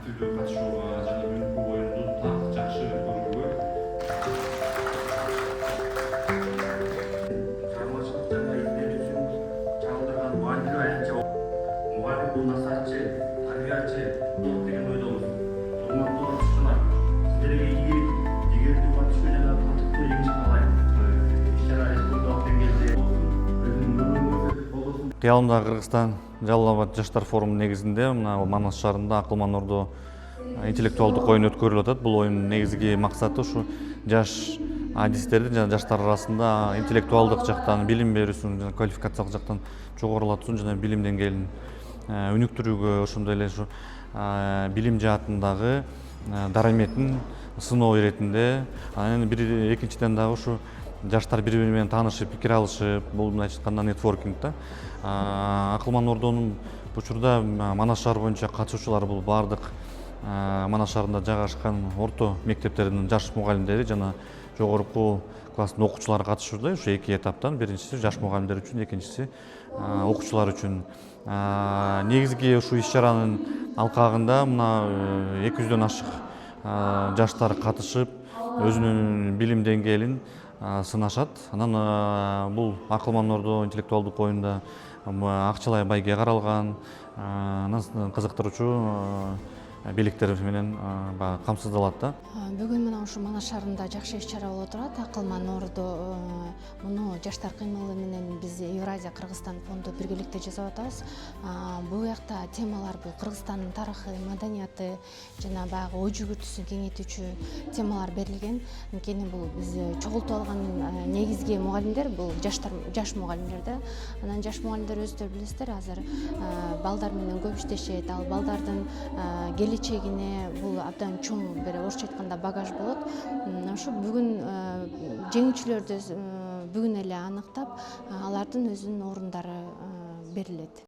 активдүү катышууга жана бүгүнкү оюнду так жакшы көрүүгө чарбачылык жана илдер үчүн чагылдырган мугалимдер аянтча мугалим бул насаатчы, табиатчы деген ойдобуз. Урматтуу катышуучулар, сиздерге ийгилик, жигердүү катышуу жана татыктуу жеңиш каалайм. Иш-чара республикалык деңгээлде Кыялымдагы Кыргызстан Жалал Абад жаштар форумунун негизинде мына Манас шаарында Акылман Ордо интеллектуалдык оюн өткөрүлүп атат. Бул оюндун негизги максаты ушу жаш адистерди жана жаштар арасында интеллектуалдык жактан билим берүүсүн жана квалификациялык жактан жогорулатууну жана билим деңгээлин өнүктүрүүгө, ошондой эле ушу билим жаатындагы дараметин сыноо иретинде, анан экинчиден дагы ушу жаштар бири бири менен таанышып, пикир алышып, бул мындайча айтканда нетворкинг да. Акылман Ордонун учурда Манас шаар боюнча катышуучулар бул баардык Манас шаарында жайгашкан орто мектептердин жаш мугалимдери жана жогорку класстын окуучулары катышууда. Ушу эки этаптан, биринчиси жаш мугалимдер үчүн, экинчиси окуучулар үчүн. Негизги ушу иш-чаранын алкагында мына 200дөн ашык жаштар катышып, өзүнүн билим деңгээлин сынашат. Анан бул Акылман Ордо интеллектуалдык оюнда Акчалай байге каралган, анан кызыктыруучу бийликтер менен камсыздалат да. Бүгүн мына ушу Манас шаарында жакшы иш-чара болуп турат. Акылман Ордо муну жаштар кыймылы менен биз Евразия Кыргызстан фонду биргеликте жасап атабыз. Бул жакта темалар бул Кыргызстандын тарыхы, маданияты жана баягы ой жүгүртүүсүн кеңейтүүчү темалар берилген. Анткени бул биз чогултуп алган негизги мугалимдер бул жаш мугалимдер да. Анан жаш мугалимдер өзүңөр билесиздер, азыр балдар менен көп иштешет. Ал балдардын келечегине бул абдан чоң бир орусча айтканда багаж болот. Ошо бүгүн жеңүүчүлөрдү бүгүн эле аныктап, алардын өзүнүн орундары берилет.